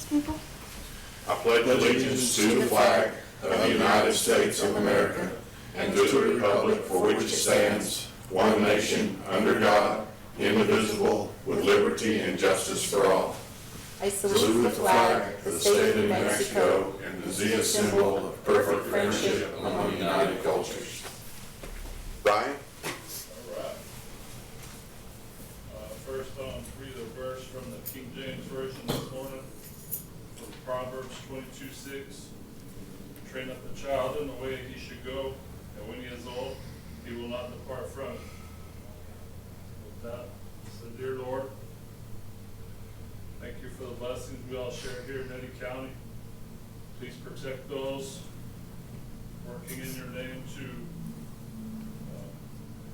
people. I pledge allegiance to the flag of the United States of America and to the republic for which it stands, one nation, under God, indivisible, with liberty and justice for all. I salute the flag of the state of New Mexico and is a symbol of perfect friendship among united cultures. Brian? All right. First, I'll read a verse from the King James Version this morning, from Proverbs 22:6. Train up a child in the way he should go, and when he is old, he will not depart from it. With that, so dear Lord, thank you for the blessings we all share here in Eddy County. Please protect those working in your name to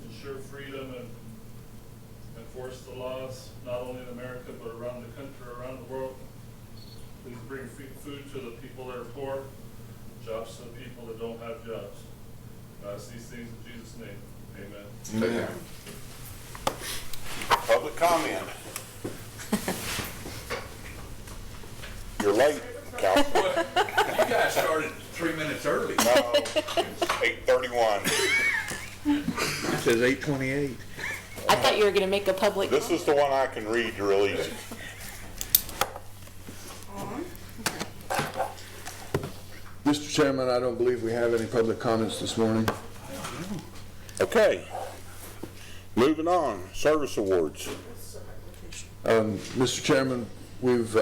ensure freedom and enforce the laws, not only in America, but around the country, around the world. Please bring food to the people that are poor, jobs to the people that don't have jobs. I ask these things in Jesus' name. Amen. Amen. Public comment. You're late, Council. You guys started 3 minutes early. No, it's 8:31. It says 8:28. I thought you were going to make a public. This is the one I can read real easy. Mr. Chairman, I don't believe we have any public comments this morning. Okay. Moving on, service awards. Mr. Chairman, we've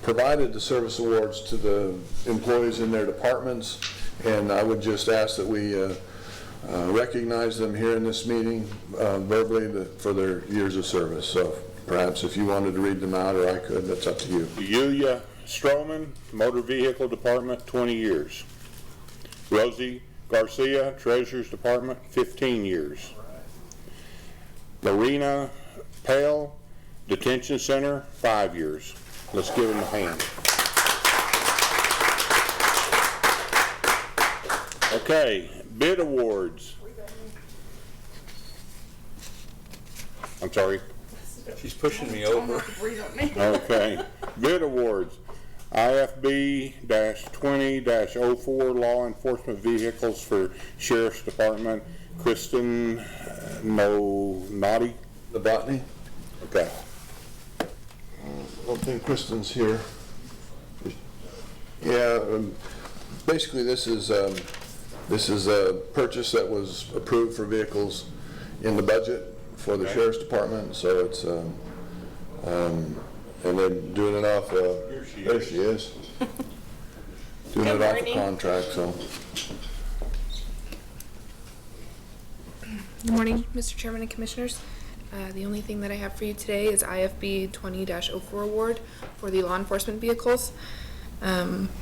provided the service awards to the employees in their departments, and I would just ask that we recognize them here in this meeting verbally for their years of service. So perhaps if you wanted to read them out, or I could, that's up to you. Yulia Stroman, Motor Vehicle Department, 20 years. Rosie Garcia, Treasurer's Department, 15 years. Lorena Pale, Detention Center, 5 years. Let's give them a hand. Okay, bid awards. I'm sorry. She's pushing me over. Okay, bid awards. IFB-20-04 Law Enforcement Vehicles for Sheriff's Department. Kristen Notty. The botany? Okay. I don't think Kristen's here. Yeah, basically this is a purchase that was approved for vehicles in the budget for the Sheriff's Department, so it's and they're doing it off. There she is. Doing it off a contract. So. Good morning, Mr. Chairman and Commissioners. The only thing that I have for you today is IFB 20-04 award for the law enforcement vehicles.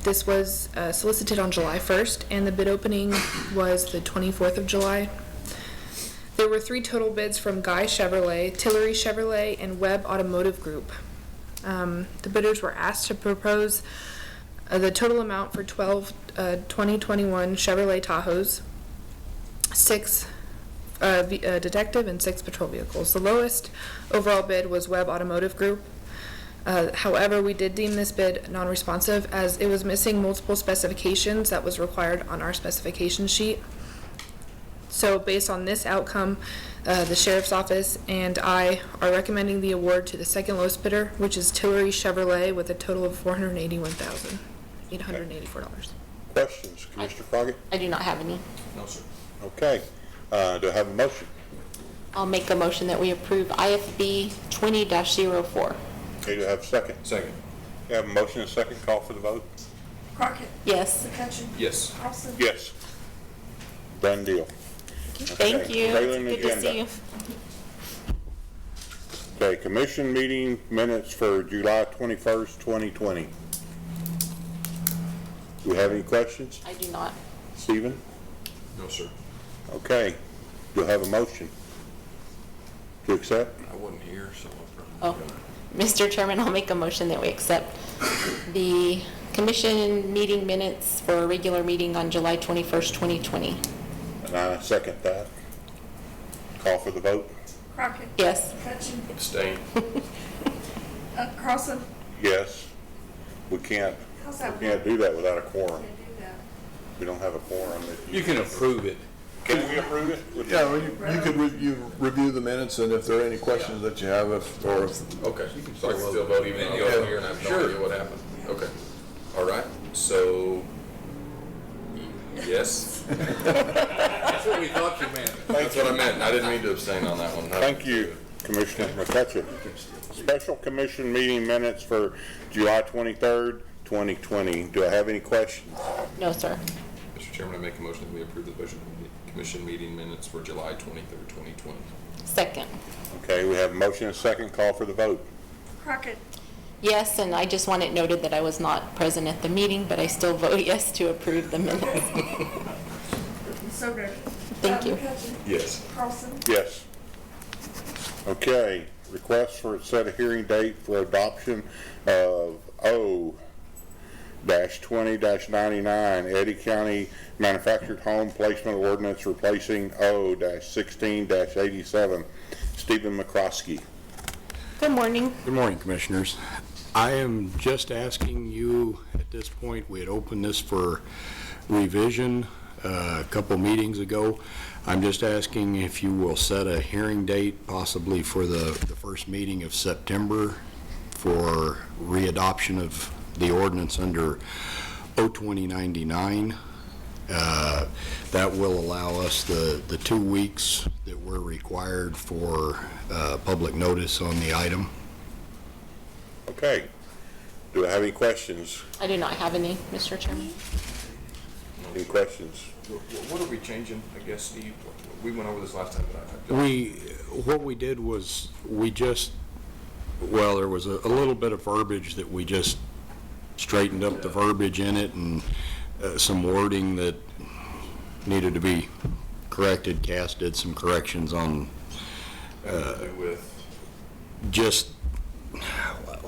This was solicited on July 1st, and the bid opening was the 24th of July. There were 3 total bids from Guy Chevrolet, Tillery Chevrolet, and Webb Automotive Group. The bidders were asked to propose the total amount for 12 2021 Chevrolet Tahoes, 6 detective and 6 patrol vehicles. The lowest overall bid was Webb Automotive Group. However, we did deem this bid non-responsive as it was missing multiple specifications that was required on our specification sheet. So based on this outcome, the Sheriff's Office and I are recommending the award to the second lowest bidder, which is Tillery Chevrolet, with a total of $481,884. Questions, Commissioner Crockett? I do not have any. No, sir. Okay. Do I have a motion? I'll make a motion that we approve IFB 20-04. Okay, do I have a second? Second. You have a motion and a second. Call for the vote. Crockett. Yes. McCutcheon. Yes. Carlson. Yes. Done deal. Thank you. Trailing It's good to agenda. see you. Okay, commission meeting minutes for July 21st, 2020. Do we have any questions? I do not. Stephen? No, sir. Okay. Do I have a motion to accept? I wasn't here, so. Oh, Mr. Chairman, I'll make a motion that we accept the commission meeting minutes for a regular meeting on July 21st, 2020. And I second that. Call for the vote. Crockett. Yes. McCutcheon. Abstain. Carlson. Yes. we can't do that without a quorum. We don't have a quorum. You can approve it. Can we approve it? Yeah, well, you could review the minutes, and if there are any questions that you have, Okay, so I can still vote even though I'm here and I have no idea what happened? Okay, all right, so, yes? That's what we thought you meant. That's what I meant, I didn't mean to abstain on that one. Thank you, Commissioner McCutcheon. Special commission meeting minutes for July 23rd, 2020. Do I have any questions? No, sir. Mr. Chairman, I make a motion that we approve the special commission meeting minutes for July 23rd, 2020. Second. Okay, we have a motion and a second. Call for the vote. Crockett, Yes, and I just want it noted that I was not present at the meeting, but I still vote yes to approve the minutes. Soder. Thank you. McCutcheon, Yes. Carlson, Yes. Okay, request for a set a hearing date for adoption of O-20-99 Eddy County Manufactured Home Placement Ordinance replacing O-16-87. Stephen McCroskey. Good morning. Good morning, Commissioners. I am just asking you, at this point, we had opened this for revision a couple meetings ago. I'm just asking if you will set a hearing date, possibly for the first meeting of September, for readoption of the ordinance under O-2099. That will allow us the 2 weeks that we're required for public notice on the item. Okay. Do I have any questions? I do not have any, Mr. Chairman. Any questions? What are we changing, I guess, Steve? We went over this last time, but What we did was, there was a little bit of verbiage that we just straightened up the verbiage in it, and some wording that needed to be corrected. Cass did some corrections on with just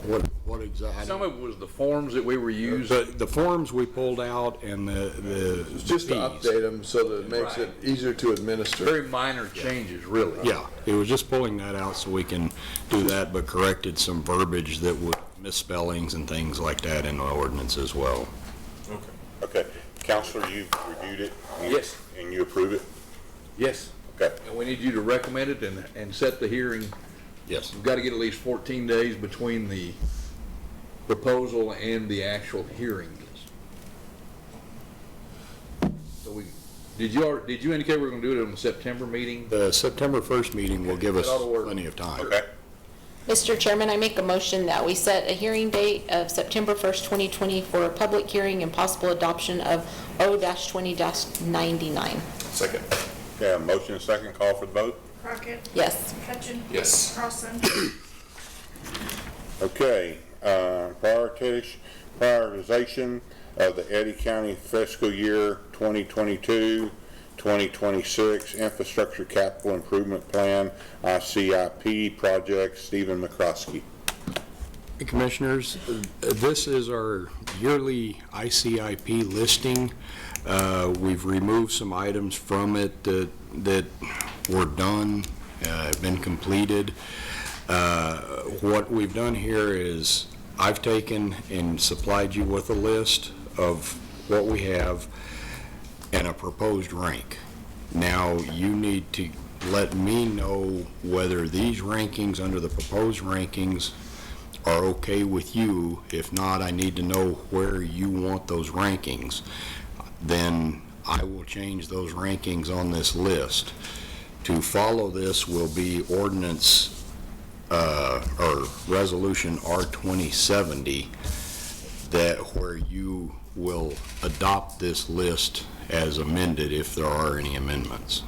what exactly. Some of it was the forms that we were using. The forms we pulled out and the just to fees. update them so that it makes it easier to administer. Very minor changes, really. Yeah, it was just pulling that out so we can do that, but corrected some verbiage that would misspellings and things like that in the ordinance as well. Okay. Counselor, you've reviewed it? Yes. And you approve it? Yes. Okay. And we need you to recommend it and set the hearing. Yes. We've got to get at least 14 days between the proposal and the actual hearings. So did you indicate we're going to do it on the September meeting? The September 1st meeting will give us That'll work. plenty of time. Okay. Mr. Chairman, I make a motion that we set a hearing date of September 1st, 2020 for a public hearing and possible adoption of O-20-99. second. Okay, a motion and a second. Call for the vote. Crockett, Yes. McCutcheon. Yes. Carlson, Okay, prioritization of the Eddy County fiscal year 2022-2026 infrastructure capital improvement plan, ICIP project. Stephen McCroskey. Hey, Commissioners, this is our yearly ICIP listing. We've removed some items from it that were done, been completed. What we've done here is I've taken and supplied you with a list of what we have and a proposed rank. Now you need to let me know whether these rankings under the proposed rankings are okay with you. If not, I need to know where you want those rankings. Then I will change those rankings on this list. To follow this will be ordinance or resolution R2070, that where you will adopt this list as amended if there are any amendments.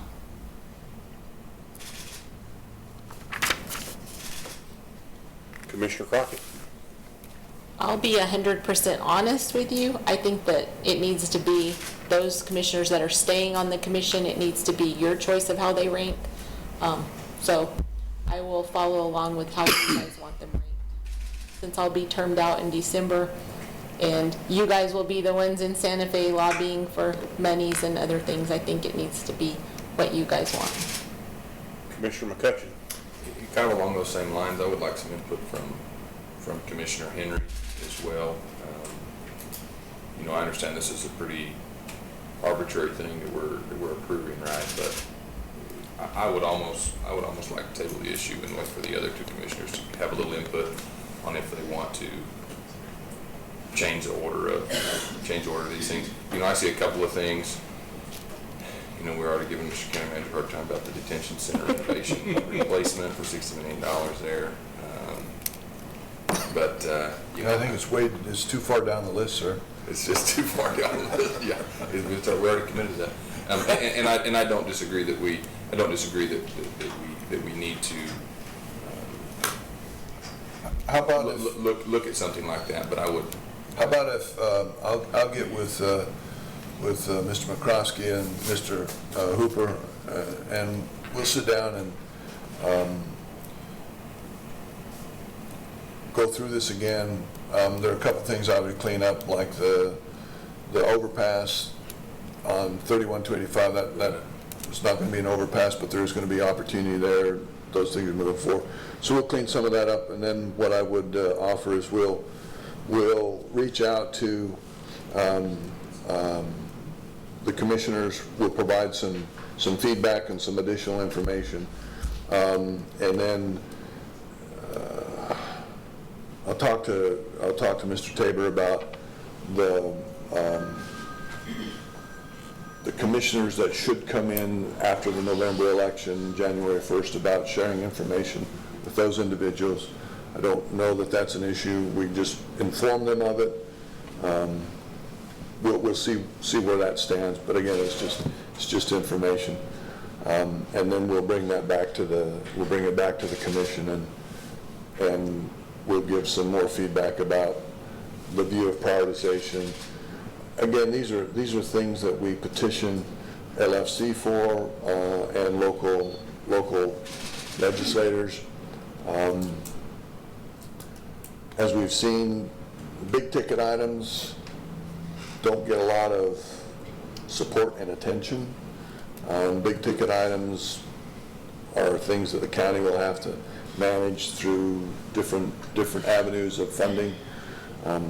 Commissioner Crockett. I'll be 100% honest with you. I think that it needs to be those commissioners that are staying on the commission, it needs to be your choice of how they rank. So I will follow along with how you guys want them ranked. Since I'll be termed out in December, and you guys will be the ones in Santa Fe lobbying for monies and other things, I think it needs to be what you guys want. Commissioner McCutcheon. Kind of along those same lines, I would like some input from from Commissioner Henry as well. You know, I understand this is a pretty arbitrary thing that we're approving, right? But I would almost like to table the issue and wait for the other two commissioners to have a little input on if they want to change the order of these things. You know, I see a couple of things. You know, we're already giving Mr. County Manager a hard time about the detention center renovation replacement for $60 million there. I think it's too far down the list, sir. It's just too far down the list. Yeah, we're already committed to that. And I don't disagree that we need to How about if, look at something like that. But I would. how about if, I'll get with Mr. McCroskey and Mr. Hooper, and we'll sit down and go through this again. There are a couple things I would clean up, like the overpass on 3125. That it's not going to be an overpass, but there is going to be opportunity there. Those things are moving forward. So we'll clean some of that up, and then what I would offer is we'll reach out to the commissioners. Will provide some feedback and some additional information, and then I'll talk to Mr. Tabor about the commissioners that should come in after the November election, January 1st, about sharing information with those individuals. I don't know that that's an issue. We just inform them of it. We'll see where that stands. But again, it's just information, and then we'll bring it back to the commission, and we'll give some more feedback about the view of prioritization. Again, these are things that we petition LFC for, and local legislators. As we've seen, big ticket items don't get a lot of support and attention. Big ticket items are things that the county will have to manage through different avenues of funding.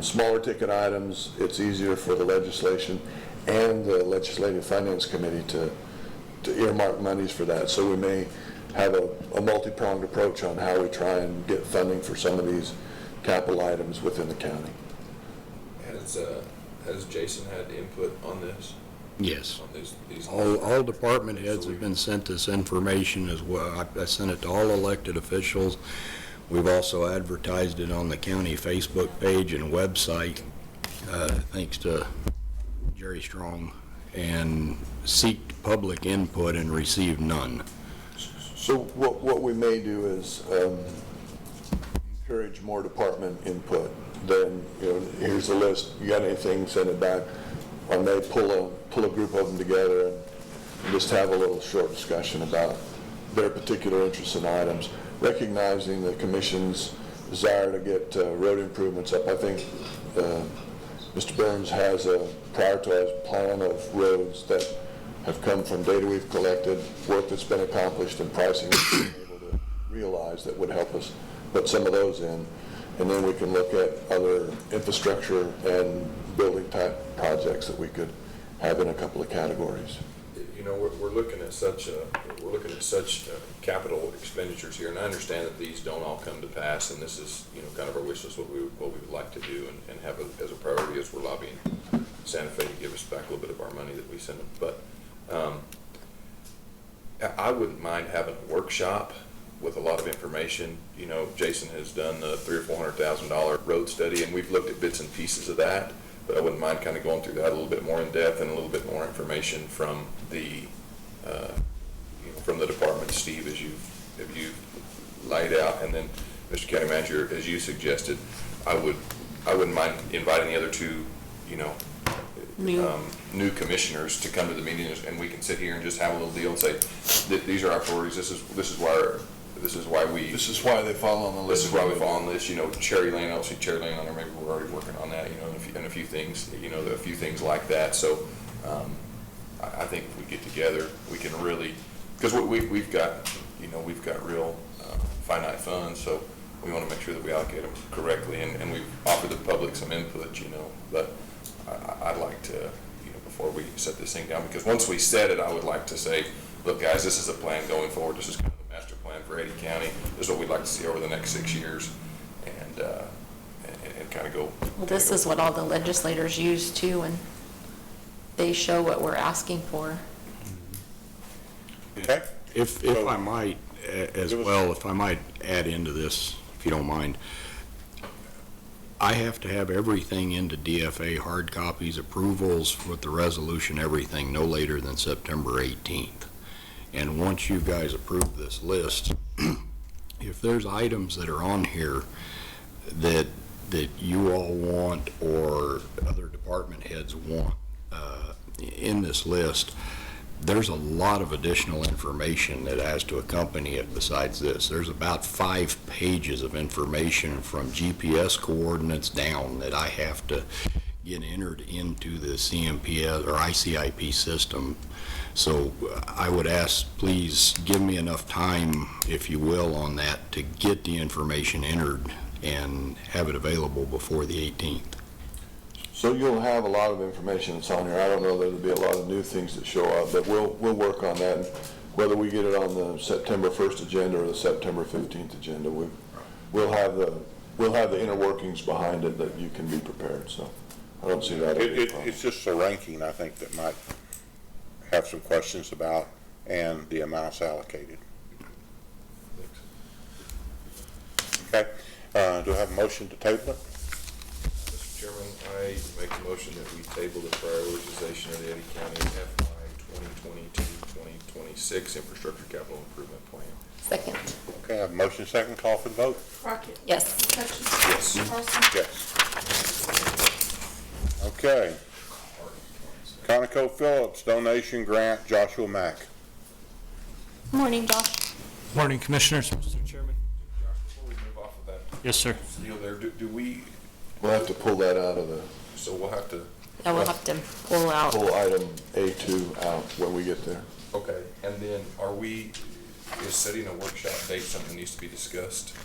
Smaller ticket items, it's easier for the legislation and the Legislative Finance Committee to earmark monies for that. So we may have a multi-pronged approach on how we try and get funding for some of these capital items within the county. Has Jason had input on this? Yes. On these All department heads have been sent this information as well. I sent it to all elected officials. We've also advertised it on the county Facebook page and website, thanks to Jerry Strong, and seeked public input and received none. So what we may do is encourage more department input. Then, here's the list. You got anything, send it back. I may pull a group of them together and just have a little short discussion about their particular interests and items, recognizing the commission's desire to get road improvements up. I think Mr. Burns has a prioritized plan of roads that have come from data we've collected, work that's been accomplished, and pricing that we've been able to realize that would help us put some of those in. And then we can look at other infrastructure and building type projects that we could have in a couple of categories. We're looking at such capital expenditures here, and I understand that these don't all come to pass, and this is kind of our wish list, what we would like to do and have as a priority as we're lobbying Santa Fe to give us back a little bit of our money that we send them. But I wouldn't mind having a workshop with a lot of information. Jason has done the $300,000 or $400,000 road study, and we've looked at bits and pieces of that. But I wouldn't mind kind of going through that a little bit more in depth and a little bit more information from the department, Steve, as you've laid out, and then Mr. County Manager, as you suggested. I wouldn't mind inviting the other two, new commissioners to come to the meetings, and we can sit here and just have a little deal and say, these are our priorities. This is why they fall on the list. This is why we fall on the list. Cherry Lane, I don't see Cherry Lane on there. Maybe we're already working on that. And a few things. A few things like that. So, I think if we get together, we can really, because we've got real finite funds. So we want to make sure that we allocate them correctly, and we've offered the public some input, you know, but I'd like to, you know, before we set this thing down, because once we set it, I would like to say, look, guys, this is a plan going forward. This is kind of the master plan for Eddy County. This is what we'd like to see over the next 6 years, and kind of go. Well, this is what all the legislators use too, and they show what we're asking for. Okay? If I might, as well, if I might add into this, if you don't mind, I have to have everything into DFA, hard copies, approvals with the resolution, everything, no later than September 18th. And once you guys approve this list, if there's items that are on here that you all want or other department heads want in this list, there's a lot of additional information that has to accompany it besides this. There's about 5 pages of information from GPS coordinates down that I have to get entered into the CMPS or ICIP system. So I would ask, please give me enough time, if you will, on that to get the information entered and have it available before the 18th. So you'll have a lot of information that's on here. I don't know that there'll be a lot of new things that show up, but we'll work on that. And whether we get it on the September 1st agenda or the September 15th agenda, we'll have the inner workings behind it that you can be prepared. So I don't see that as a problem. It's just the ranking, I think, that might have some questions about, and the amounts allocated. Okay, do I have a motion to table it? Mr. Chairman, I make a motion that we table the prioritization of the Eddy County FY 2022-2026 infrastructure capital improvement plan. Second. Okay, I have a motion second, call for the vote. Crockett. Yes. Hutchins. Yes. Carlson. Yes. Okay. ConocoPhillips donation grant, Joshua Mack. Morning, Josh. Morning, Commissioners. Mr. Chairman. Before we move off of that Yes, sir. deal there, do we, We'll have to pull that out of the, so we'll have to, Yeah, we'll have to pull out. pull item A2 out when we get there. okay, and then is setting a workshop date something that needs to be discussed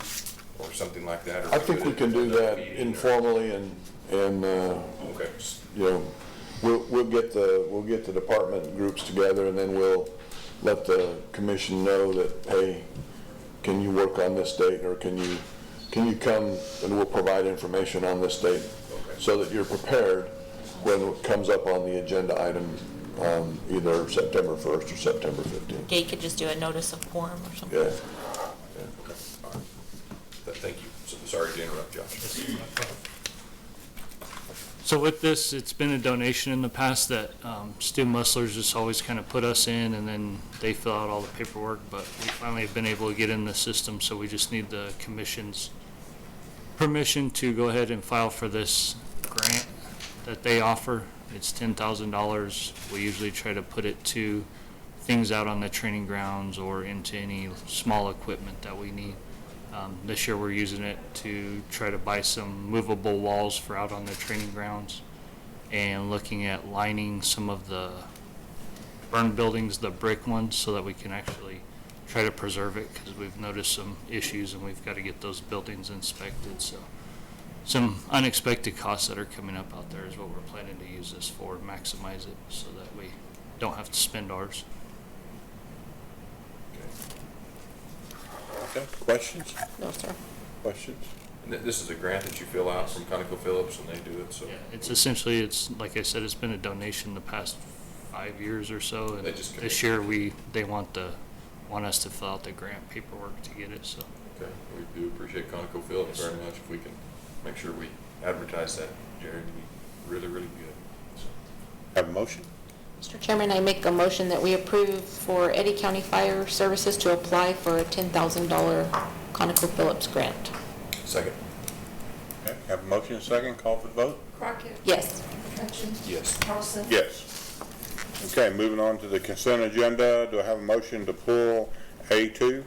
or something like that? Or I think we can do that informally and Okay. you know, we'll get the department groups together, and then we'll let the commission know that, hey, can you work on this date, or can you come and we'll provide information on this date, so that you're prepared when it comes up on the agenda item, either September 1st or September 15th. Yeah, you could just do a notice of quorum or something. Yeah. Okay, all right. Thank you. So, sorry to interrupt, Josh. So with this, it's been a donation in the past that Stu Musler's just always kind of put us in, and then they fill out all the paperwork, but we finally have been able to get in the system, so we just need the commission's permission to go ahead and file for this grant that they offer. It's $10,000. We usually try to put it to things out on the training grounds or into any small equipment that we need. This year we're using it to try to buy some movable walls for out on the training grounds, and looking at lining some of the burned buildings, the brick ones, so that we can actually try to preserve it, because we've noticed some issues and we've got to get those buildings inspected. So some unexpected costs that are coming up out there is what we're planning to use this for, maximize it so that we don't have to spend ours. Okay, questions? No, sir. Questions? And this is a grant that you fill out from ConocoPhillips, and they do it, so. It's essentially, it's, like I said, it's been a donation the past 5 years or so, and They just this year they want us to fill out the grant paperwork to get it, so. Okay, we do appreciate ConocoPhillips very much. If we can make sure we advertise that, Jared, it'd be really, really good. So, Have a motion? Mr. Chairman, I make a motion that we approve for Eddy County Fire Services to apply for a $10,000 ConocoPhillips grant. second. Okay, have a motion and second, call for the vote? Crockett. Yes. Hutchins. Yes. Carlson. Yes. Okay, moving on to the consent agenda, do I have a motion to pull A2?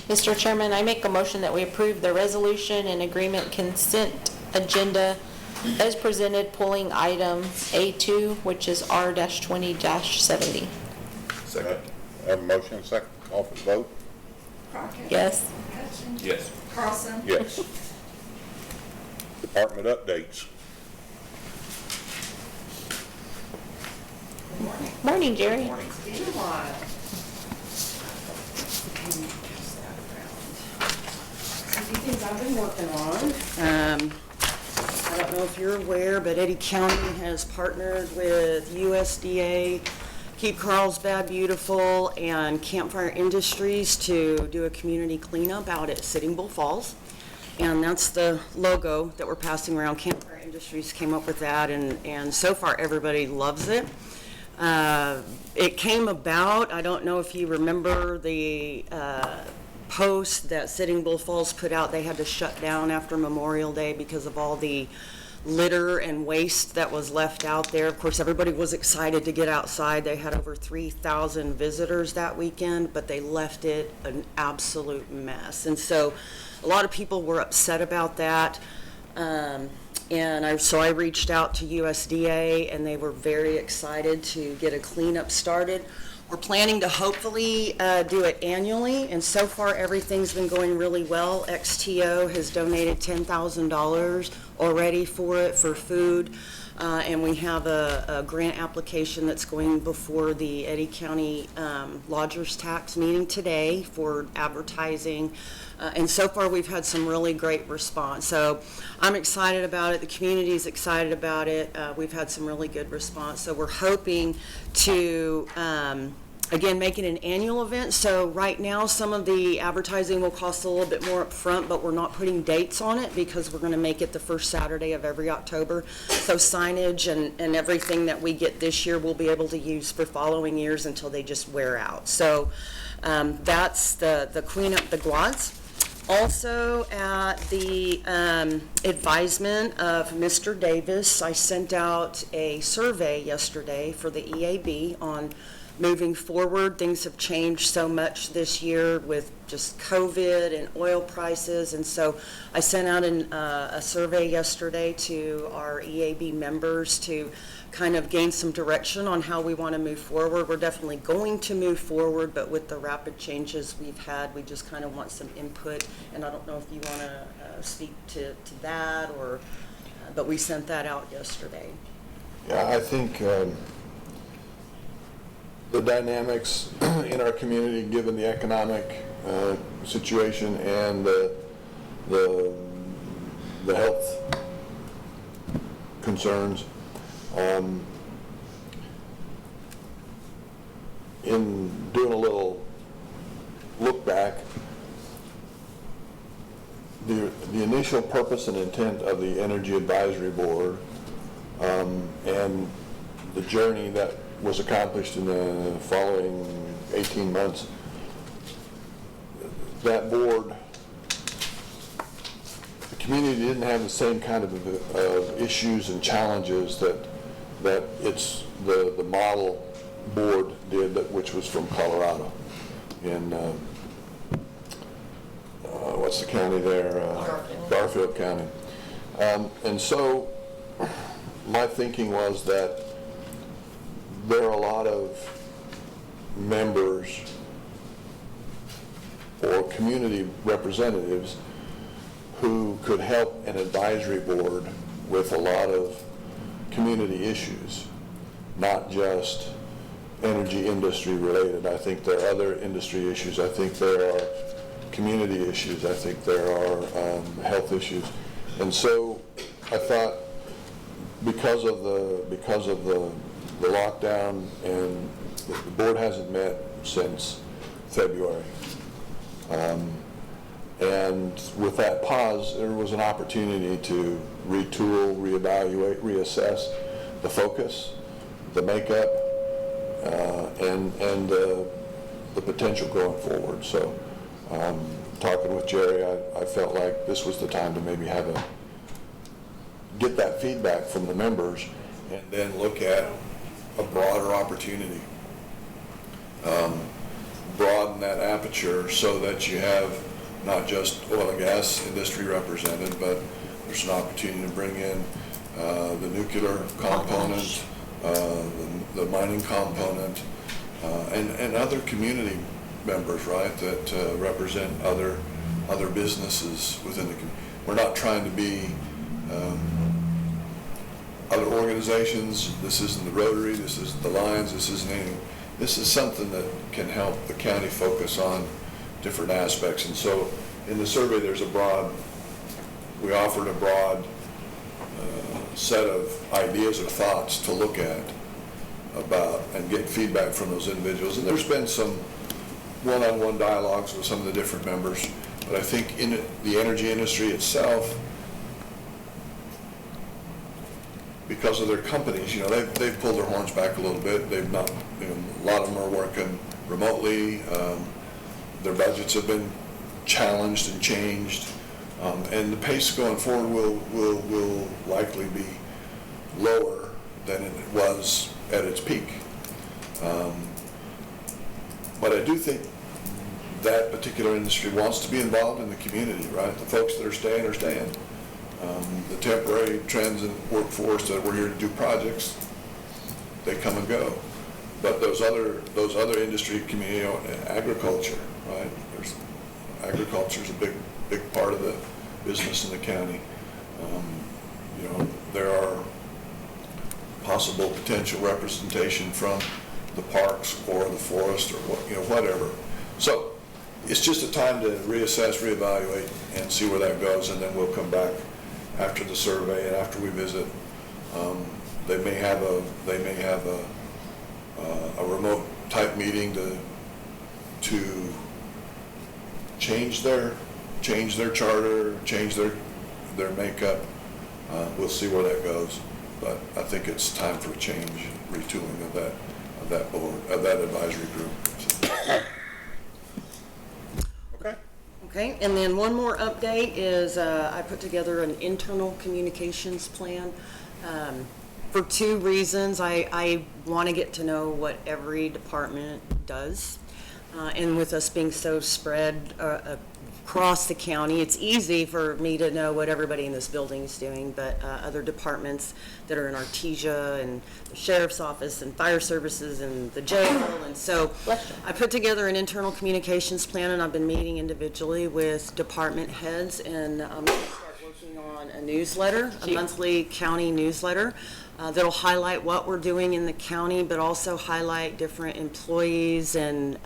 Mr. Chairman, I make a motion that we approve the resolution and agreement consent agenda as presented, pulling item A2, which is R-20-70. Second. Have a motion and second, call for the vote? Crockett. Yes. Hutchins. Yes. Carlson. Yes. Department updates. Morning, Jerry. It's been a while. A few things I've been working on. I don't know if you're aware, but Eddy County has partnered with USDA, Keep Carlsbad Beautiful, and Campfire Industries to do a community cleanup out at Sitting Bull Falls. And that's the logo that we're passing around. Campfire Industries came up with that, and so far everybody loves it. It came about, I don't know if you remember the post that Sitting Bull Falls put out. They had to shut down after Memorial Day because of all the litter and waste that was left out there. Of course, everybody was excited to get outside. They had over 3,000 visitors that weekend, but they left it an absolute mess. And so a lot of people were upset about that. So I reached out to USDA, and they were very excited to get a cleanup started. We're planning to hopefully do it annually, and so far everything's been going really well. XTO has donated $10,000 already for it, for food, and we have a grant application that's going before the Eddy County Lodgers Tax meeting today for advertising. And so far, we've had some really great response. So I'm excited about it. The community's excited about it. We've had some really good response. So we're hoping to, again, make it an annual event. So right now, some of the advertising will cost a little bit more up front, but we're not putting dates on it because we're going to make it the first Saturday of every October. So signage and everything that we get this year, we'll be able to use for following years until they just wear out. So that's the Clean Up the Guads. Also, at the advisement of Mr. Davis, I sent out a survey yesterday for the EAB on moving forward. Things have changed so much this year with just COVID and oil prices, and so I sent out a survey yesterday to our EAB members to kind of gain some direction on how we want to move forward. We're definitely going to move forward, but with the rapid changes we've had, we just kind of want some input, and I don't know if you want to speak to that, or, but we sent that out yesterday. Yeah, I think the dynamics in our community, given the economic situation and the health concerns, in doing a little look back, the initial purpose and intent of the Energy Advisory Board and the journey that was accomplished in the following 18 months, that board, the community didn't have the same kind of issues and challenges that it's the model board did, which was from Colorado. In what's the county there? Garfield County. And so my thinking was that there are a lot of members or community representatives who could help an advisory board with a lot of community issues, not just energy industry related. I think there are other industry issues. I think there are community issues. I think there are health issues. And so I thought because of the lockdown, and the board hasn't met since February. And with that pause, there was an opportunity to retool, reevaluate, reassess the focus, the makeup, and the potential going forward. So talking with Jerry, I felt like this was the time to maybe get that feedback from the members and then look at a broader opportunity. Broaden that aperture so that you have not just oil and gas industry represented, but there's an opportunity to bring in the nuclear component, the mining component, and other community members, right, that represent other other businesses within the community. We're not trying to be other organizations. This isn't the Rotary, this isn't the Lions, this isn't anything. This is something that can help the county focus on different aspects. And so in the survey, we offered a broad set of ideas or thoughts to look at about and get feedback from those individuals. And there's been some one-on-one dialogues with some of the different members, but I think in the energy industry itself, because of their companies, they've pulled their horns back a little bit. They've not, a lot of them are working remotely. Their budgets have been challenged and changed, and the pace going forward will likely be lower than it was at its peak. But I do think that particular industry wants to be involved in the community, right? The folks that are staying are staying. The temporary transient workforce that we're here to do projects, they come and go. But those other industry community, agriculture, right? Agriculture is a big part of the business in the county. There are possible potential representation from the parks or the forest or whatever. So it's just a time to reassess, reevaluate, and see where that goes, and then we'll come back after the survey and after we visit. They may have a remote type meeting to change their charter, change their makeup. We'll see where that goes, but I think it's time for a change, retooling of that board, of that advisory group. Okay, and then one more update is I put together an internal communications plan for two reasons. I want to get to know what every department does, and with us being so spread across the county, it's easy for me to know what everybody in this building is doing, but other departments that are in Artesia and the sheriff's office and fire services and the jail, and so I put together an internal communications plan, and I've been meeting individually with department heads, and I'm going to start working on a newsletter, a monthly county newsletter that'll highlight what we're doing in the county, but also highlight different employees and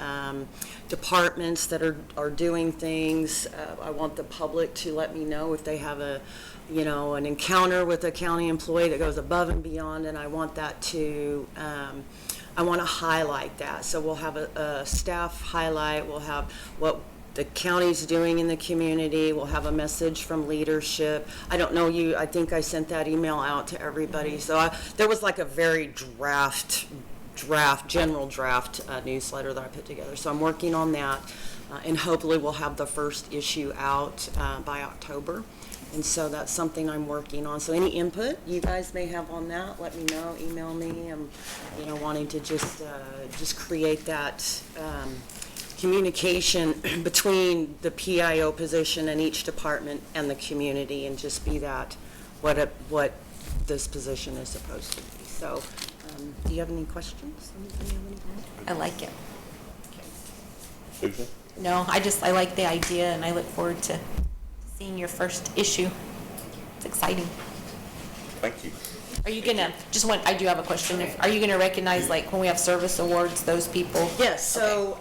departments that are doing things. I want the public to let me know if they have an encounter with a county employee that goes above and beyond, and I want that to, I want to highlight that. So we'll have a staff highlight, we'll have what the county's doing in the community, we'll have a message from leadership. I don't know you, I think I sent that email out to everybody. So there was like a very general draft newsletter that I put together. So I'm working on that, and hopefully we'll have the first issue out by October. And so that's something I'm working on. So any input you guys may have on that, let me know, email me. I'm, wanting to just create that communication between the PIO position and each department and the community, and just be that what this position is supposed to be. So, do you have any questions? I like it. Susan? No, I like the idea, and I look forward to seeing your first issue. It's exciting. Thank you. Are you gonna, I do have a question. Are you gonna recognize, like, when we have service awards, those people? Yes, so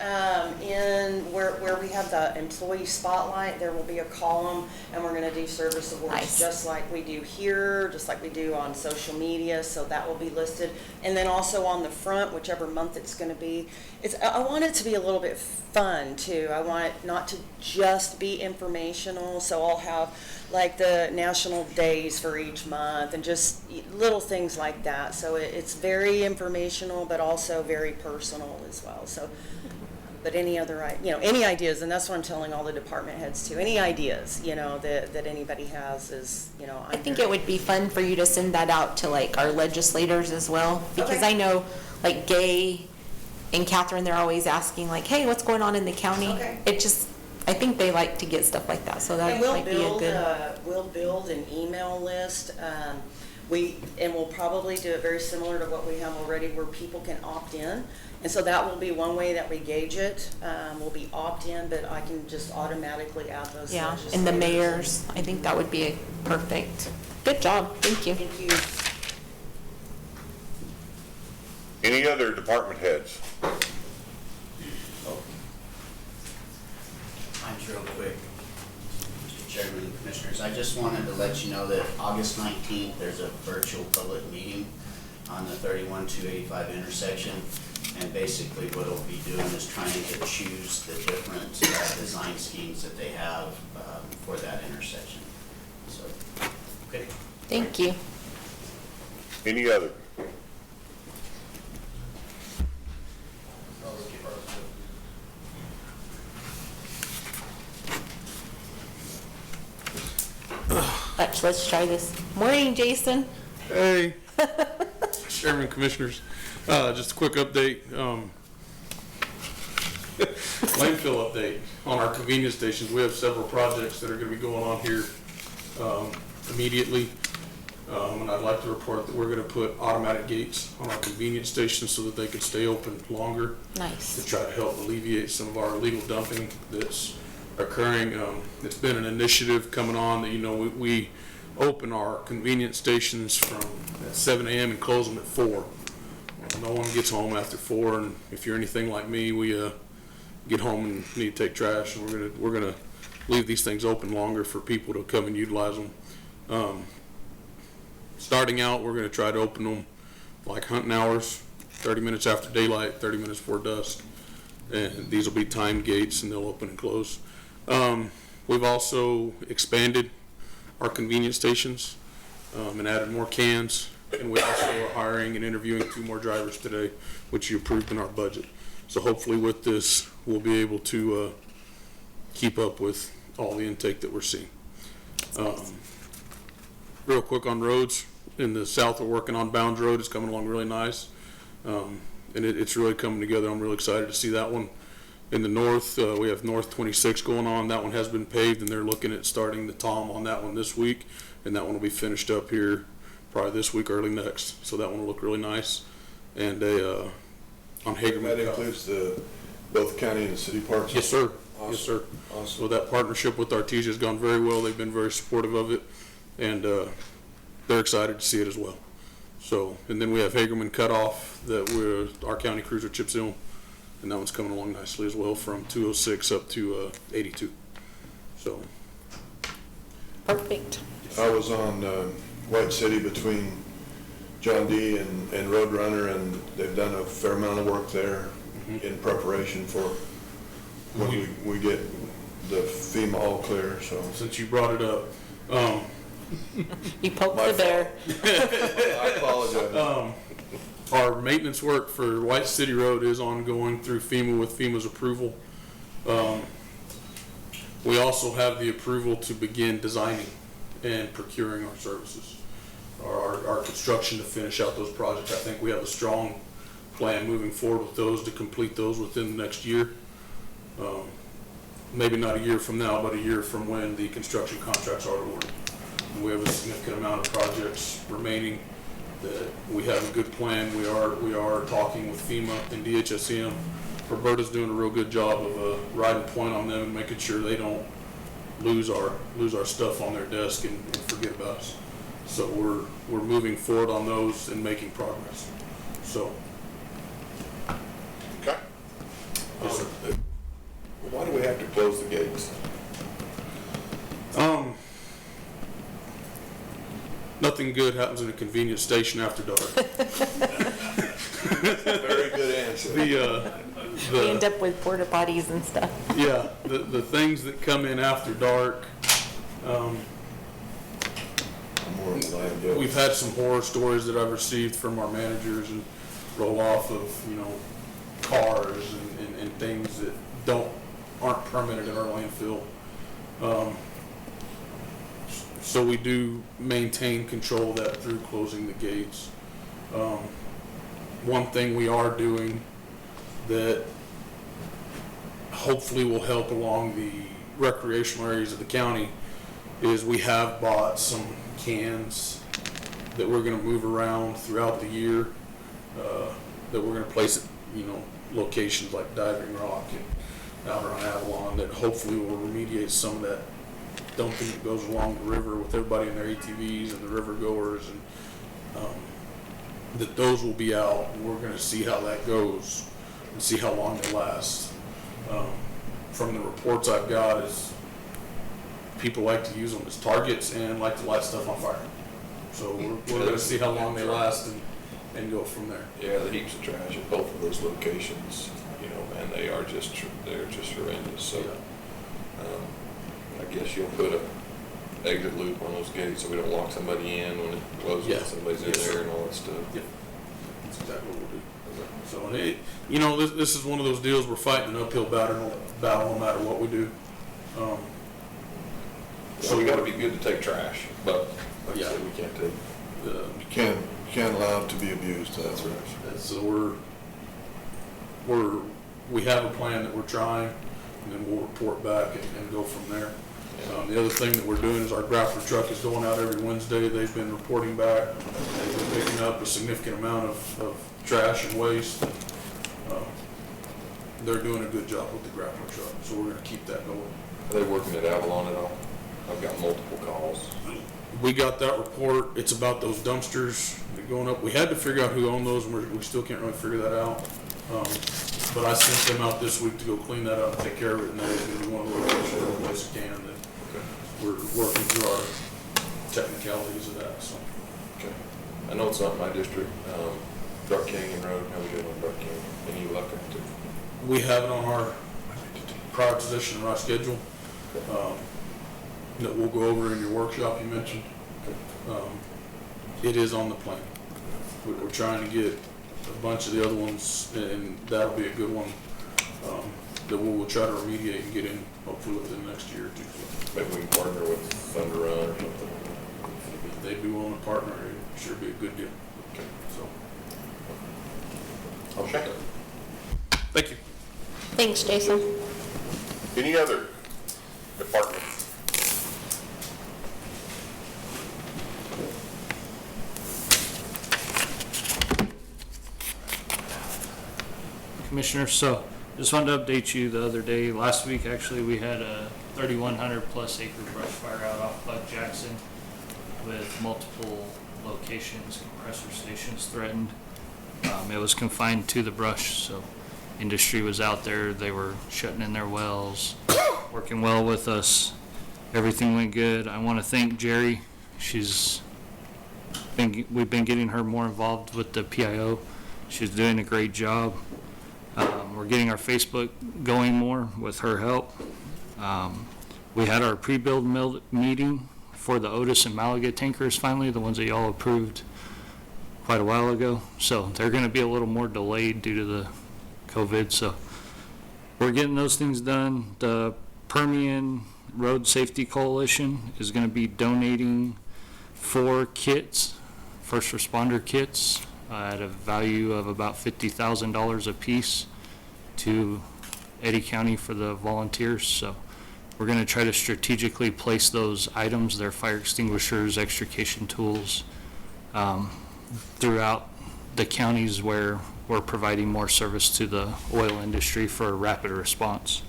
in where we have the employee spotlight, there will be a column, and we're gonna do service awards. Nice. Just like we do here, just like we do on social media, so that will be listed. And then also on the front, whichever month it's gonna be, I want it to be a little bit fun too. I want it not to just be informational, so I'll have like the national days for each month and just little things like that. So it's very informational, but also very personal as well. So, but any other, any ideas, and that's what I'm telling all the department heads too. Any ideas, that anybody has is, I think it would be fun for you to send that out to, like, our legislators as well, because Okay. I know, like, Gay and Catherine, they're always asking, like, hey, what's going on in the county? Okay. I think they like to get stuff like that, so that And we'll might be a good. we'll build an email list And we'll probably do it very similar to what we have already, where people can opt in. And so that will be one way that we gauge it, will be opt-in, but I can just automatically add those. Yeah, and the legislators. mayors, I think that would be a perfect. Good job, thank you. Thank you. Any other department heads? Mine's real quick, Mr. Chairman and Commissioners. I just wanted to let you know that August 19th, there's a virtual public meeting on the 31-285 intersection. And basically what it'll be doing is trying to choose the different design schemes that they have for that intersection. So, okay. Thank you. Any other? Let's try this. Morning, Jason. Hey, Chairman, Commissioners, just a quick update, landfill update on our convenience stations. We have several projects that are gonna be going on here, immediately. And I'd like to report that we're gonna put automatic gates on our convenience stations so that they can stay open longer. Nice. To try to help alleviate some of our illegal dumping that's occurring. It's been an initiative coming on that, you know, we open our convenience stations from 7 a.m. and close them at 4. No one gets home after 4, and if you're anything like me, we get home and need to take trash, and we're gonna leave these things open longer for people to come and utilize them. Starting out, we're gonna try to open them like hunting hours, 30 minutes after daylight, 30 minutes before dusk, and these will be timed gates, and they'll open and close. We've also expanded our convenience stations and added more cans, and we also are hiring and interviewing 2 more drivers today, which you approved in our budget. So hopefully with this, we'll be able to keep up with all the intake that we're seeing. Real quick on roads, in the south we're working on Bounds Road. It's coming along really nice, and it's really coming together. I'm really excited to see that one. In the north, we have North 26 going on. That one has been paved, and they're looking at starting the TOM on that one this week, and that one will be finished up here probably this week, early next. So that one will look really nice. And on Hagerman. That includes both county and the city parks? Yes, sir. Awesome. Yes, sir. Awesome. So that partnership with Artesia has gone very well. They've been very supportive of it, and they're excited to see it as well. So, and then we have Hagerman Cutoff that our county cruiser chips in, and that one's coming along nicely as well, from 206 up to 82. So. Perfect. I was on White City between John D. and Roadrunner, and they've done a fair amount of work there in preparation for when we get the FEMA all clear, so. Since you brought it up, You poked the bear. I apologize. Our maintenance work for White City Road is ongoing through FEMA with FEMA's approval. We also have the approval to begin designing and procuring our services, our construction to finish out those projects. I think we have a strong plan moving forward with those to complete those within the next year. Maybe not a year from now, but a year from when the construction contracts are awarded. We have a significant amount of projects remaining that we have a good plan. We are talking with FEMA and DHSM. Roberta's doing a real good job of riding point on them and making sure they don't lose our stuff on their desk and forget about us. So we're moving forward on those and making progress. So. Okay. Yes, sir. Why do we have to close the gates? Nothing good happens in a convenience station after dark. Very good answer. We end up with porta potties and stuff. Yeah, the things that come in after dark, More of a liability. we've had some horror stories that I've received from our managers and roll off of, cars and things that aren't permitted at our landfill. So we do maintain control of that through closing the gates. One thing we are doing that hopefully will help along the recreational areas of the county is we have bought some cans that we're gonna move around throughout the year, that we're gonna place at, locations like Diving Rock and out around Avalon, that hopefully will remediate some of that dumping that goes along the river with everybody in their ATVs and the river goers, and that those will be out, and we're gonna see how that goes and see how long they last. From the reports I've got is people like to use them as targets and like to light stuff on fire. So we're gonna see how long they last and go from there. Yeah, the heaps of trash at both of those locations, man, they're just horrendous. So, I guess you'll put a exit loop on those gates so we don't lock somebody in when it closes, Yeah. somebody's in Yes, there sir. and all that stuff. Yeah, that's exactly what we'll do. So, and this is one of those deals, we're fighting an uphill battle no matter what we do. So we gotta be good to take trash, but like I Yeah. said, we can't take. You can't allow it to be abused, that's right. So we have a plan that we're trying, and then we'll report back and go from there. The other thing that we're doing is our grappler truck is going out every Wednesday. They've been reporting back. They've been picking up a significant amount of trash and waste. They're doing a good job with the grappler truck, so we're gonna keep that going. Are they working at Avalon at all? I've got multiple calls. We got that report. It's about those dumpsters that going up. We had to figure out who owned those, and we still can't really figure that out. But I sent them out this week to go clean that up and take care of it, and they're going to be one of those every place we can. That we're working through our technicalities of that. So. Okay. I know it's not my district. Dark Canyon Road. How we doing on Dark Canyon? Any luck out there? We have it on our prioritization and our schedule. That we'll go over in your workshop you mentioned. It is on the plan. We're trying to get a bunch of the other ones, and that'll be a good one that we'll try to remediate and get in hopefully within the next year or two. Maybe we can partner with Thunder Run or something. If they'd be willing to partner, it'd sure be a good deal. Okay. So I'll check it. thank you. Thanks, Jason. Any other departments? Commissioner, so just wanted to update you the other day. Last week, actually, we had a 3,100 plus acre brush fire out off Bud Jackson with multiple locations, compressor stations threatened. It was confined to the brush, so industry was out there. They were shutting in their wells, working well with us. Everything went good. I want to thank Jerry. We've been getting her more involved with the PIO. She's doing a great job. We're getting our Facebook going more with her help. We had our pre-build meeting for the Otis and Malaga tankers finally, the ones that y'all approved quite a while ago. So they're going to be a little more delayed due to the COVID. So we're getting those things done. The Permian Road Safety Coalition is going to be donating 4 kits, first responder kits, at a value of about $50,000 a piece to Eddy County for the volunteers. So we're going to try to strategically place those items, their fire extinguishers, extrication tools, throughout the counties where we're providing more service to the oil industry for rapid response.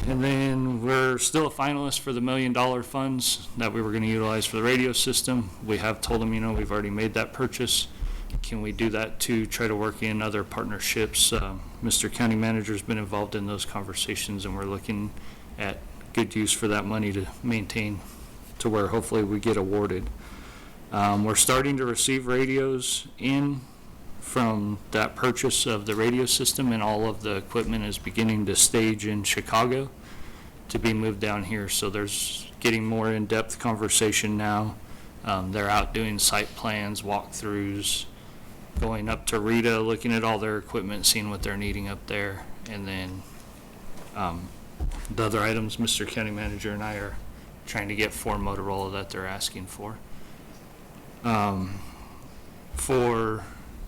And then we're still a finalist for the $1 million funds that we were going to utilize for the radio system. We have told them, we've already made that purchase. Can we do that to try to work in other partnerships? Mr. County Manager's been involved in those conversations, and we're looking at good use for that money to maintain to where hopefully we get awarded. We're starting to receive radios in from that purchase of the radio system, and all of the equipment is beginning to stage in Chicago to be moved down here. So there's getting more in-depth conversation now. They're out doing site plans, walkthroughs, going up to Rita, looking at all their equipment, seeing what they're needing up there. And then the other items, Mr. County Manager and I are trying to get for Motorola that they're asking for. For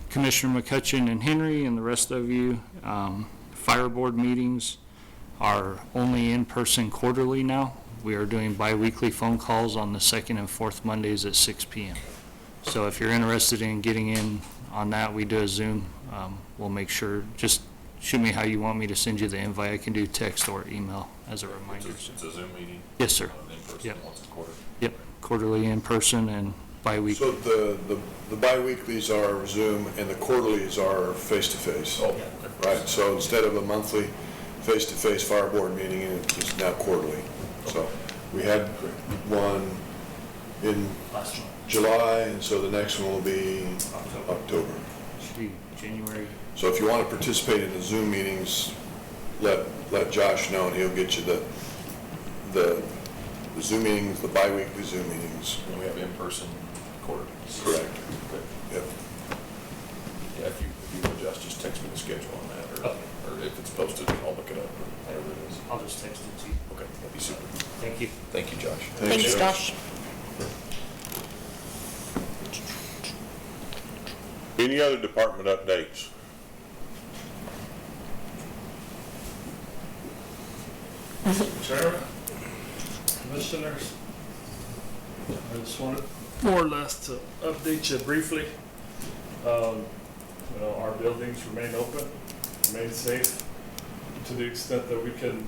Commissioner McCutcheon and Henry and the rest of you, fire board meetings are only in person quarterly now. We are doing bi-weekly phone calls on the second and fourth Mondays at 6 p.m. So if you're interested in getting in on that, we do a Zoom. We'll make sure, just shoot me how you want me to send you the invite. I can do text or email as a reminder. It's a Zoom meeting? Yes, sir. In person, Yep. once a quarter? Yep, quarterly in person and bi-weekly. So the bi-weeklies are Zoom and the quarterlies are face-to-face? Oh, Right, so instead of a monthly face-to-face fire board meeting, it's now quarterly. So we had one in July, and so the next one will be October. Should be January. So if you want to participate in the Zoom meetings, let Josh know, and he'll get you the Zoom meetings, the bi-weekly Zoom meetings. And we have in-person quarterly? Correct. Okay. Yep. Yeah, if you adjust, just text me the schedule on that, or if it's posted, I'll look it up, or whatever it is. I'll just text it to you. Okay, that'd be super. Thank you. Thank you, Josh. Thanks, Josh. Any other department updates? Chairman, Commissioners, I just wanted more or less to update you briefly. Our buildings remain open, remain safe to the extent that we can,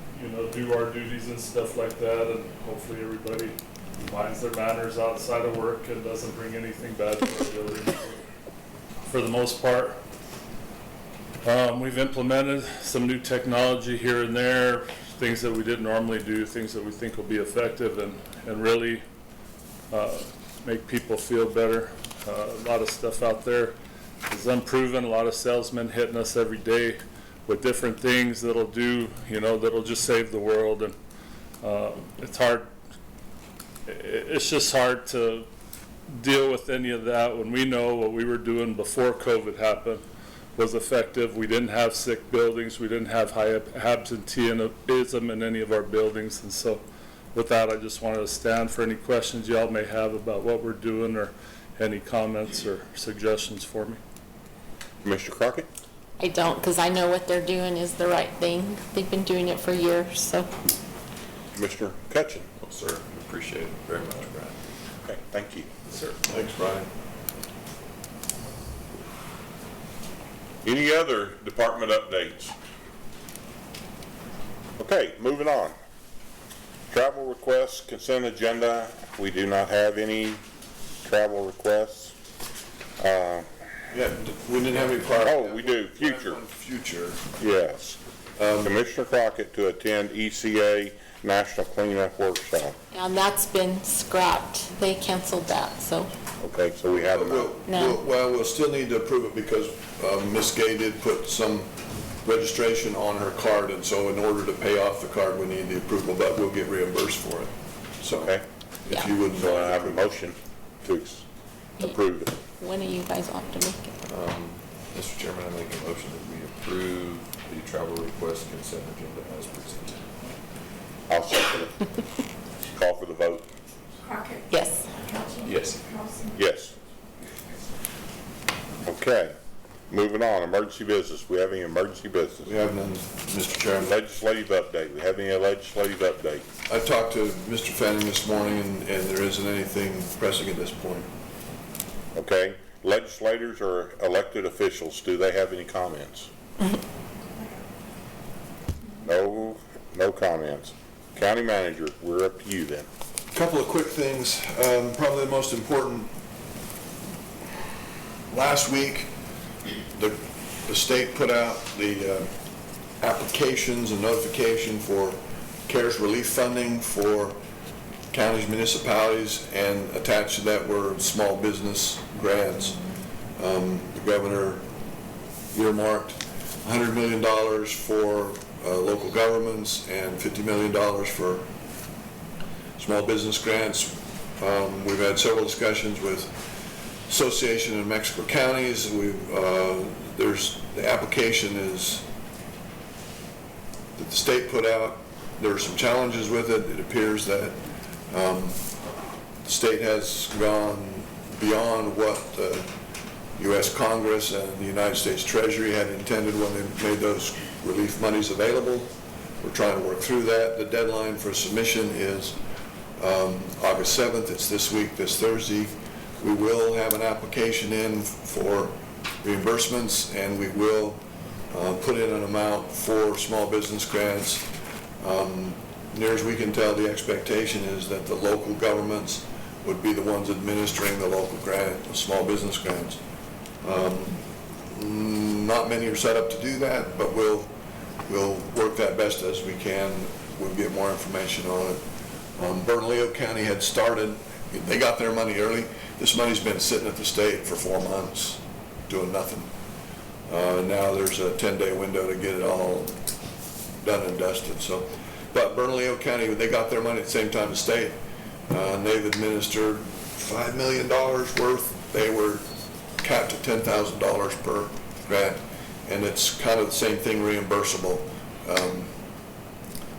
do our duties and stuff like that, and hopefully everybody minds their manners outside of work and doesn't bring anything bad to our building. For the most part, we've implemented some new technology here and there, things that we didn't normally do, things that we think will be effective and really make people feel better. A lot of stuff out there is unproven. A lot of salesmen hitting us every day with different things that'll do, that'll just save the world. And it's hard. It's just hard to deal with any of that when we know what we were doing before COVID happened was effective. We didn't have sick buildings. We didn't have high absenteeism in any of our buildings. And so with that, I just wanted to stand for any questions y'all may have about what we're doing or any comments or suggestions for me. Commissioner Crockett? I don't, because I know what they're doing is the right thing. They've been doing it for years, so. Commissioner Cutchin? Well, sir, we appreciate it very much, Brian. Okay, thank you. Sir. Thanks, Brian. Any other department updates? Okay, moving on. Travel requests, consent agenda. We do not have any travel requests. Yeah, we didn't have any prior. Oh, we do, future. Future. Yes. Commissioner Crockett to attend ECA National Cleanup Workshop. And that's been scrapped. They canceled that, so. Okay, so we have no. No. We'll still need to approve it because Ms. Gay did put some registration on her card, and so in order to pay off the card, we need the approval, but we'll get reimbursed for it. So, Okay. if you wouldn't So I mind. have a motion to approve it. When are you guys off to make it? Mr. Chairman, I make a motion that we approve the travel request consent agenda as presented. I'll second it. Call for the vote. Crockett. Yes. Yes. Carlson. Yes. Okay, moving on, emergency business. We have any emergency business? We have none, Mr. Chairman. Legislative update. We have any legislative update? I talked to Mr. Fanning this morning, and there isn't anything pressing at this point. Okay, legislators or elected officials, do they have any comments? No comments. County manager, we're up to you then. Couple of quick things, probably the most important. Last week, the state put out the applications and notification for CARES relief funding for counties, municipalities, and attached to that were small business grants. The governor earmarked $100 million for local governments and $50 million for small business grants. We've had several discussions with Association of Mexico Counties. The application is that the state put out. There are some challenges with it. It appears that the state has gone beyond what the U.S. Congress and the United States Treasury had intended when they made those relief monies available. we're trying to work through that. The deadline for submission is August 7th. It's this week, this Thursday. We will have an application in for reimbursements, and we will put in an amount for small business grants. Near as we can tell, the expectation is that the local governments would be the ones administering the local grant, the small business grants. Not many are set up to do that, but we'll work that best as we can. We'll get more information on it. Bernalillo County had started, they got their money early. This money's been sitting at the state for 4 months, doing nothing. Now there's a 10-day window to get it all done and dusted. So, but Bernalillo County, they got their money at the same time as state. And they've administered $5 million worth. They were capped at $10,000 per grant, and it's kind of the same thing, reimbursable.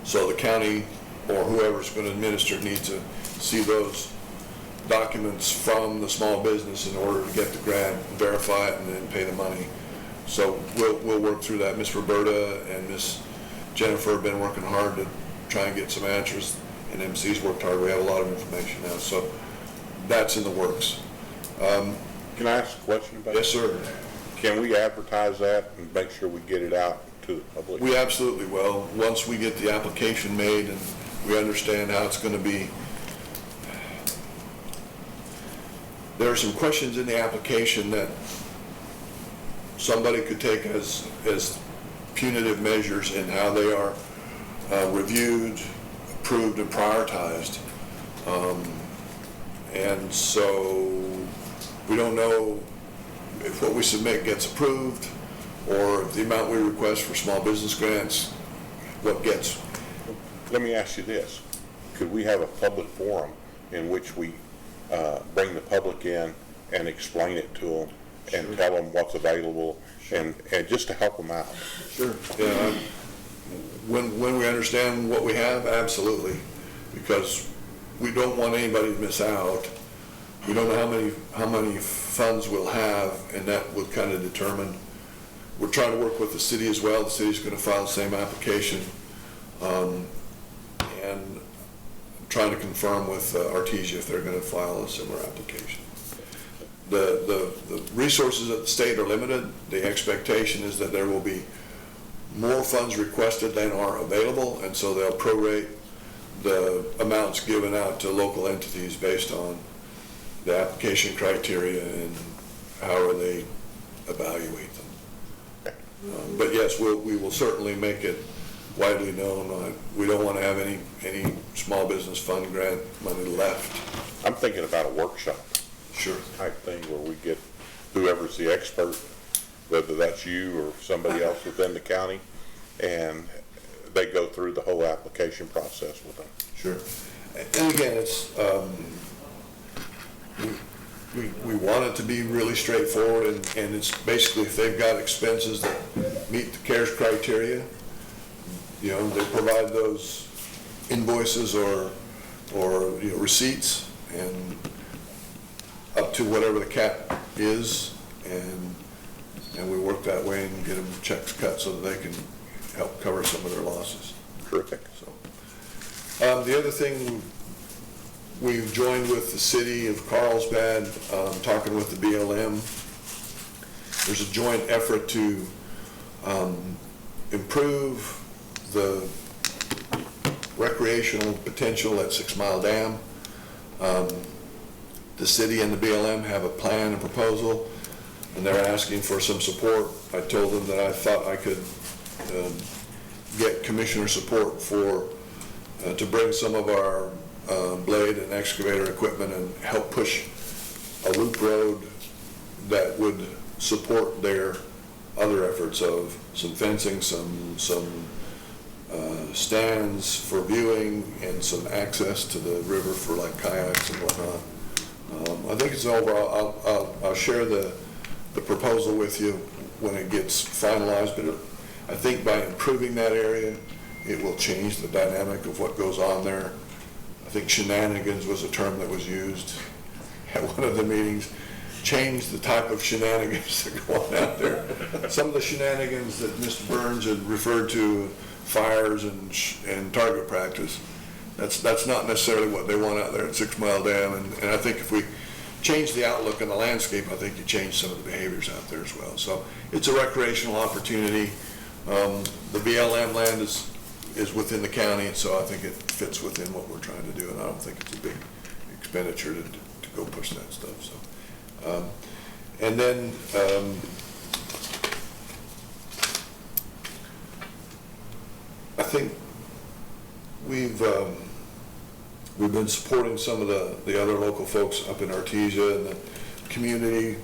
So the county or whoever's going to administer needs to see those documents from the small business in order to get the grant, verify it, and then pay the money. So we'll work through that. Miss Roberta and Miss Jennifer have been working hard to try and get some answers, and MC's worked hard. We have a lot of information now, so that's in the works. Can I ask a question about that? Yes, sir. Can we advertise that and make sure we get it out to the public? We absolutely will. Once we get the application made and we understand how it's going to be. There are some questions in the application that somebody could take as punitive measures in how they are reviewed, approved, and prioritized. And so we don't know if what we submit gets approved or if the amount we request for small business grants, what gets. Let me ask you this. Could we have a public forum in which we bring the public in and explain it to them and tell them what's available and just to help them out? Sure. Yeah. When we understand what we have, absolutely, because we don't want anybody to miss out. We don't know how many funds we'll have, and that will kind of determine. We're trying to work with the city as well. The city's going to file the same application, and trying to confirm with Artesia if they're going to file a similar application. The resources at the state are limited. The expectation is that there will be more funds requested than are available, and so they'll prorate the amounts given out to local entities based on the application criteria and how they evaluate them. But yes, we will certainly make it widely known. We don't want to have any small business fund grant money left. I'm thinking about a workshop. Sure. Type thing where we get whoever's the expert, whether that's you or somebody else within the county, and they go through the whole application process with them. Sure. And again, it's we want it to be really straightforward, and it's basically if they've got expenses that meet the CARES criteria, you know, they provide those invoices or you know, receipts, and up to whatever the cap is, and we work that way and get them checks cut so that they can help cover some of their losses. Terrific. So, the other thing, we've joined with the city of Carlsbad, talking with the BLM. There's a joint effort to improve the recreational potential at 6 Mile Dam. The city and the BLM have a plan and proposal, and they're asking for some support. I told them that I thought I could get commissioner support for to bring some of our blade and excavator equipment and help push a loop road that would support their other efforts of some fencing, some stands for viewing, and some access to the river for like kayaks and whatnot. I think it's overall, I'll share the proposal with you when it gets finalized, but I think by improving that area, it will change the dynamic of what goes on there. I think shenanigans was a term that was used at one of the meetings. change the type of shenanigans that go on out there. Some of the shenanigans that Mr. Burns had referred to, fires and target practice, that's not necessarily what they want out there at 6 Mile Dam. And I think if we change the outlook and the landscape, I think you change some of the behaviors out there as well. So it's a recreational opportunity. The BLM land is within the county, and so I think it fits within what we're trying to do, and I don't think it's a big expenditure to go push that stuff. So, and then I think we've been supporting some of the other local folks up in Artesia and the community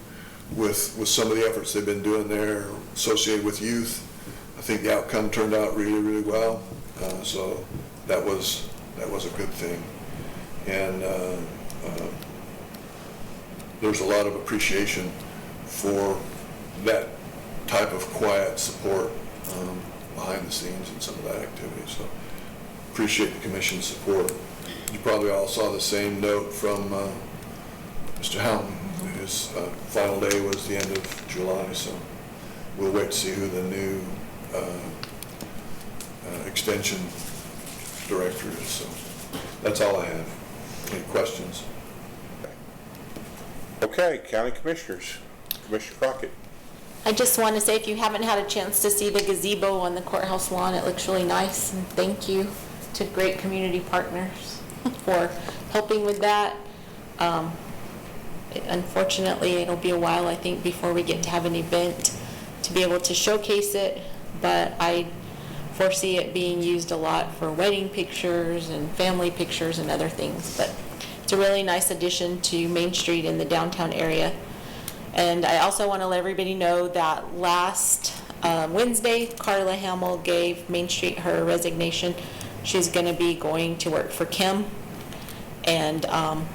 with some of the efforts they've been doing there associated with youth. I think the outcome turned out really, really well. So that was a good thing. And there's a lot of appreciation for that type of quiet support behind the scenes in some of that activity. So appreciate the commission's support. You probably all saw the same note from Mr. Houghton. His final day was the end of July, so we'll wait to see who the new extension director is. So that's all I have. Any questions? Okay, County Commissioners. Commissioner Crockett. I just want to say, if you haven't had a chance to see the gazebo on the courthouse lawn, it looks really nice, and thank you to great community partners for helping with that. Unfortunately, it'll be a while, I think, before we get to have an event to be able to showcase it, but I foresee it being used a lot for wedding pictures and family pictures and other things. But it's a really nice addition to Main Street in the downtown area. And I also want to let everybody know that last Wednesday, Carla Hamill gave Main Street her resignation. She's going to be going to work for Kim. And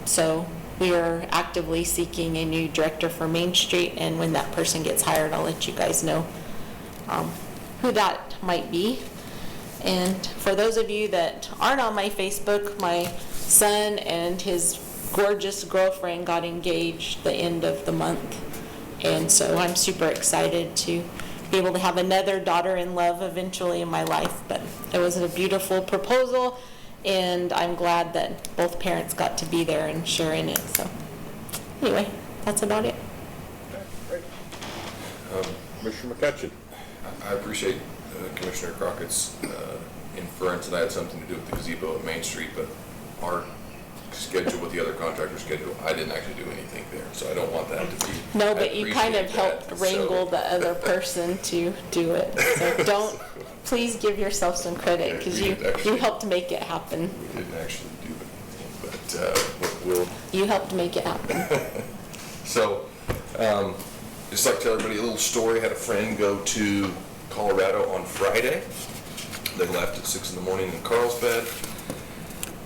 so we are actively seeking a new director for Main Street, and when that person gets hired, I'll let you guys know who that might be. And for those of you that aren't on my Facebook, my son and his gorgeous girlfriend got engaged the end of the month. And so I'm super excited to be able to have another daughter-in-love eventually in my life. But it was a beautiful proposal, and I'm glad that both parents got to be there and share in it. So anyway, that's about it. Great. Commissioner McCutcheon. I appreciate Commissioner Crockett's inference that I had something to do with the gazebo at Main Street, but our schedule with the other contractor schedule, I didn't actually do anything there, so I don't want that to be. No, but you kind of helped wrangle the other person to do it. So don't, please give yourself some credit, because you helped make it happen. We didn't actually do it, but we'll. You helped make it happen. So, just like to tell everybody a little story. I had a friend go to Colorado on Friday. They left at 6 in the morning in Carlsbad.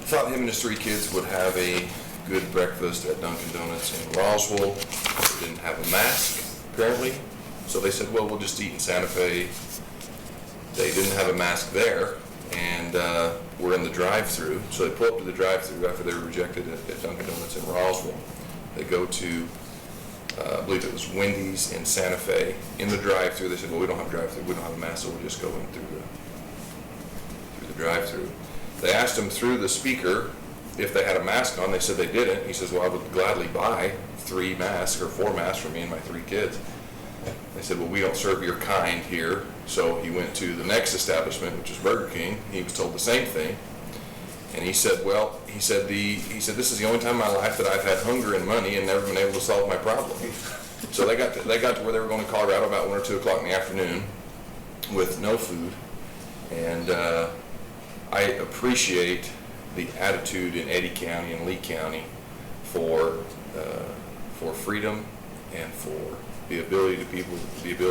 Thought him and his 3 kids would have a good breakfast at Dunkin' Donuts in Roswell. They didn't have a mask, apparently. So they said, well, we'll just eat in Santa Fe. They didn't have a mask there, and we're in the drive-thru. So they pull up to the drive-thru after they were rejected at Dunkin' Donuts in Roswell. They go to, I believe it was Wendy's in Santa Fe. In the drive-thru, they said, well, we don't have drive-thru, we don't have a mask, so we'll just go in through the drive-thru. They asked him through the speaker if they had a mask on. They said they didn't. He says, well, I would gladly buy 3 masks or 4 masks for me and my 3 kids. They said, well, we don't serve your kind here. So he went to the next establishment, which is Burger King. He was told the same thing. And he said, well, he said this is the only time in my life that I've had hunger and money and never been able to solve my problem. So they got to where they were going to Colorado about 1 or 2 o'clock in the afternoon with no food. And I appreciate the attitude in Eddy County and Lee County for freedom and for the ability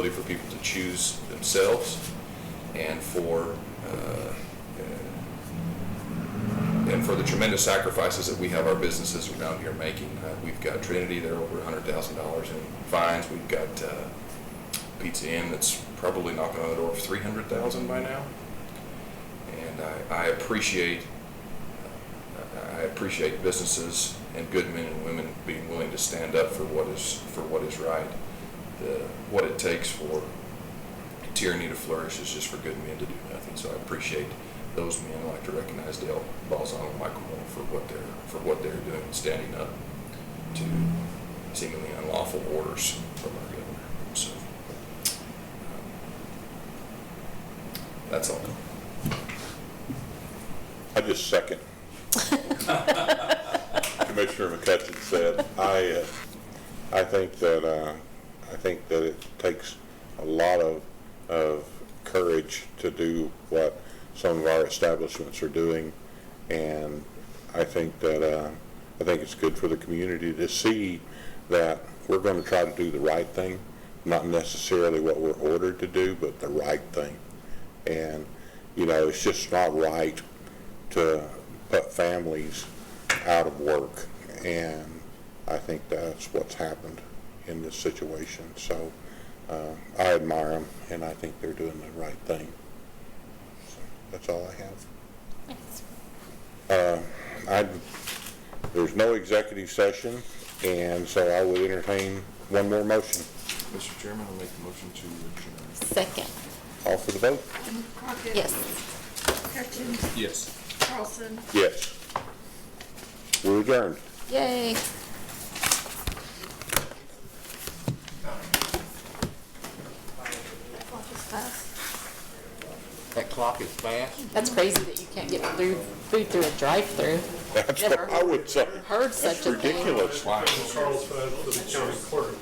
for people to choose themselves, and for the tremendous sacrifices that we have our businesses around here making. We've got Trinity, they're over $100,000 in fines. We've got Pizza Inn that's probably knocking on the door of $300,000 by now. And I appreciate businesses and good men and women being willing to stand up for what is right. What it takes for tyranny to flourish is just for good men to do nothing. So I appreciate those men. I'd like to recognize Dale Balzano and Michael Moore for what they're doing, standing up to seemingly unlawful orders from our governor. So that's all. I just second. Commissioner McCutcheon said, I think that it takes a lot of courage to do what some of our establishments are doing, and I think it's good for the community to see that we're going to try to do the right thing, not necessarily what we're ordered to do, but the right thing. And it's just not right to put families out of work, and I think that's what's happened in this situation. So I admire them, and I think they're doing the right thing. So that's all I have. There's no executive session, and so I would entertain one more motion. Mr. Chairman, I'll make a motion to adjourn. Second. Call for the vote? Crockett. Yes. McCutcheon. Yes. Carlson. Yes. We're adjourned. Yay. That clock is fast. That's crazy that you can't get food through a drive-through. That's Never what I would say. heard such a thing. Ridiculous. Charles, the county court.